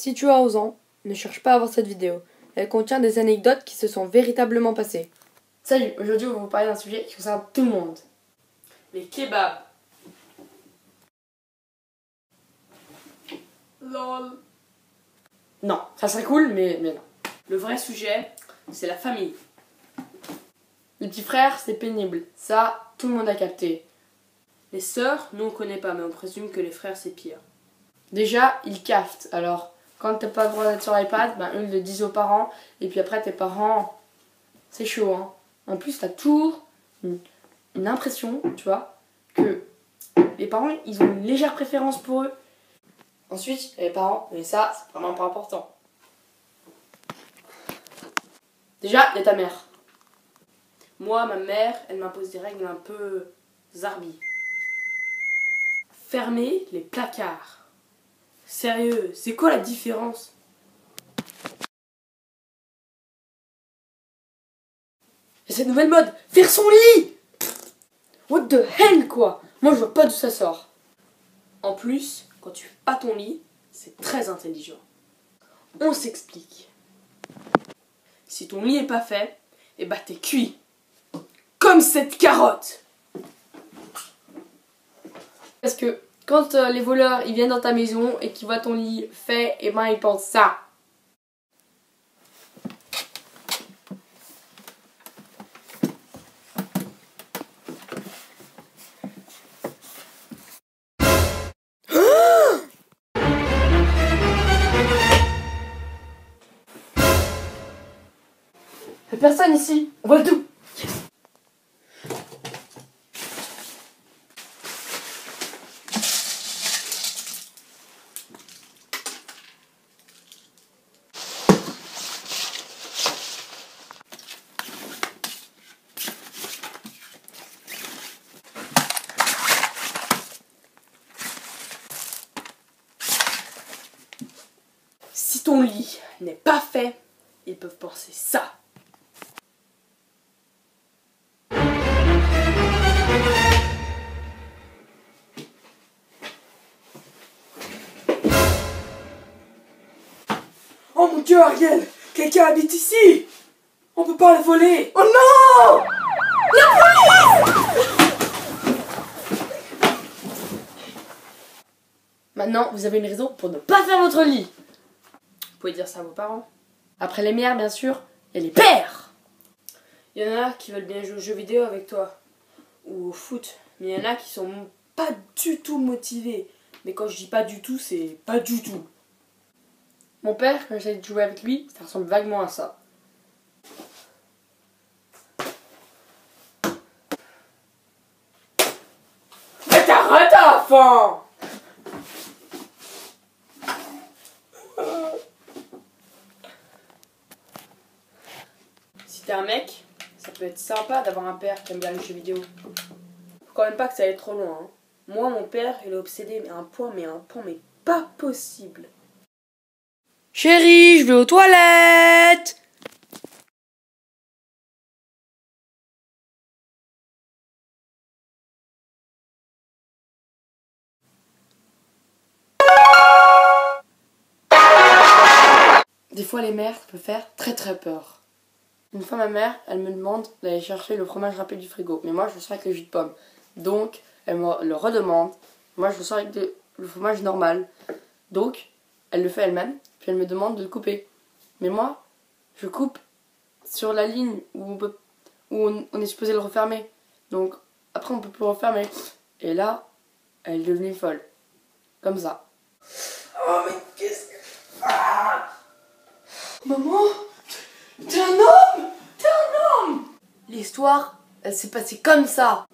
Si tu as 11 ans, ne cherche pas à voir cette vidéo. Elle contient des anecdotes qui se sont véritablement passées. Salut, aujourd'hui on va vous parler d'un sujet qui concerne tout le monde. Les kebabs. Lol. Non, ça serait cool, mais non. Le vrai sujet, c'est la famille. Les petits frères, c'est pénible. Ça, tout le monde a capté. Les sœurs, nous on connaît pas, mais on présume que les frères c'est pire. Déjà, ils caftent. Alors, quand t'as pas le droit d'être sur l'iPad, ben eux ils le disent aux parents. Et puis après, tes parents, c'est chaud, hein. En plus, t'as toujours une impression, tu vois, que les parents, ils ont une légère préférence pour eux. Ensuite, les parents, mais ça, c'est vraiment pas important. Déjà, il y a ta mère. Moi, ma mère, elle m'impose des règles un peu zarbi. Fermer les placards. Sérieux, c'est quoi la différence? Et cette nouvelle mode, faire son lit! What the hell, quoi? Moi, je vois pas d'où ça sort. En plus, quand tu fais pas ton lit, c'est très intelligent. On s'explique. Si ton lit est pas fait, et bah t'es cuit. Comme cette carotte. Parce que quand les voleurs ils viennent dans ta maison et qu'ils voient ton lit fait, et ben ils pensent ça. Y'a personne ici, on voit tout. Si ton lit n'est pas fait, ils peuvent penser ça. Oh mon Dieu, Ariel! Quelqu'un habite ici! On peut pas le voler! Oh non! Maintenant, vous avez une raison pour ne pas faire votre lit. Vous pouvez dire ça à vos parents. Après les mères, bien sûr, il y a les pères. Il y en a qui veulent bien jouer aux jeux vidéo avec toi. Ou au foot. Mais il y en a qui sont pas du tout motivés. Mais quand je dis pas du tout, c'est pas du tout. Mon père, quand j'essaie de jouer avec lui, ça ressemble vaguement à ça. Mais t'arrêtes à la fin! Si t'es un mec, ça peut être sympa d'avoir un père qui aime bien les jeux vidéo. Faut quand même pas que ça aille trop loin. Hein. Moi, mon père, il est obsédé, mais un point, mais pas possible. Chérie, je vais aux toilettes! Des fois, les mères, ça peut faire très très peur. Une fois, ma mère, elle me demande d'aller chercher le fromage râpé du frigo. Mais moi, je le sors avec le jus de pomme. Donc, elle me le redemande. Moi, je le sors avec le fromage normal. Donc, elle le fait elle-même. Puis elle me demande de le couper. Mais moi, je coupe sur la ligne où on est supposé le refermer. Donc, après, on peut plus le refermer. Et là, elle est devenue folle. Comme ça. Oh mais qu'est-ce que... Ah! Maman? T'es un homme? T'es un homme! L'histoire, elle s'est passée comme ça.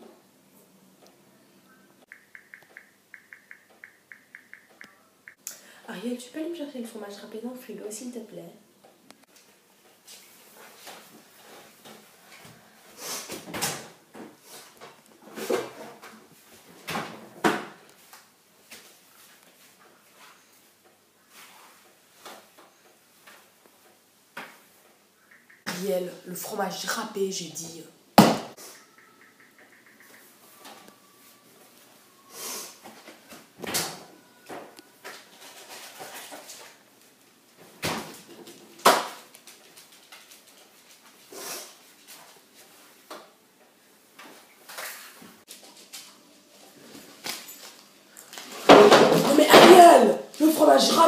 Ariel, tu peux aller me chercher le fromage râpé dans le frigo, s'il te plaît? Ariel, le fromage râpé, j'ai dit.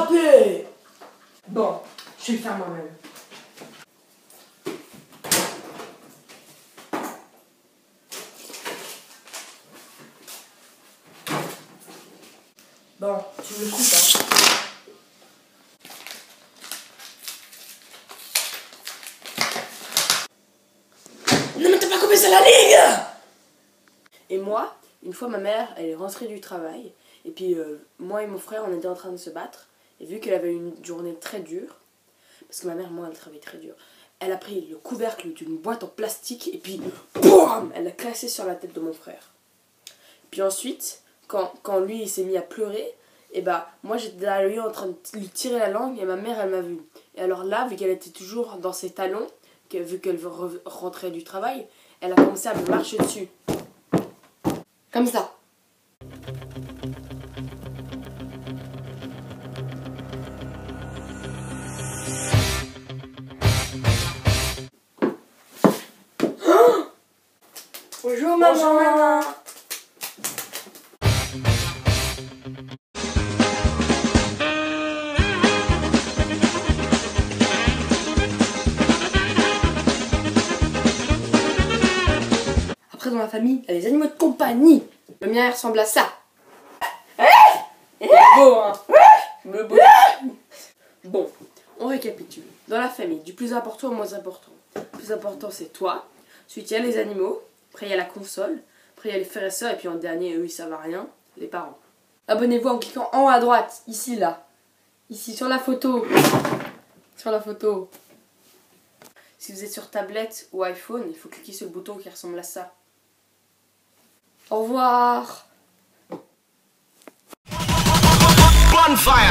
râpé. Bon, je vais le faire moi-même. Bon, tu me le coupes, hein. Non mais t'as pas coupé ça la ligue. Et moi, une fois ma mère, elle est rentrée du travail, et puis moi et mon frère, on était en train de se battre, et vu qu'elle avait une journée très dure, parce que ma mère, moi, elle travaille très dur, elle a pris le couvercle d'une boîte en plastique, et puis, boum, elle l'a cassé sur la tête de mon frère. Puis ensuite, quand lui, il s'est mis à pleurer, et bah, moi, j'étais derrière lui en train de lui tirer la langue, et ma mère, elle m'a vu. Et alors là, vu qu'elle était toujours dans ses talons, vu qu'elle rentrait du travail, elle a commencé à me marcher dessus. Comme ça. Bonjour maman. Après, dans ma famille, il y a les animaux de compagnie. Le mien, il ressemble à ça. Beau, hein. Le beau. Bon, on récapitule. Dans la famille, du plus important au moins important. Le plus important, c'est toi. Ensuite, il y a les animaux. Après, il y a la console. Après, il y a les frères et sœurs. Et puis, en dernier, eux, ils savent à rien. Les parents. Abonnez-vous en cliquant en haut à droite. Ici, là. Ici, sur la photo. Sur la photo. Si vous êtes sur tablette ou iPhone, il faut cliquer sur le bouton qui ressemble à ça. Au revoir. Bonfire.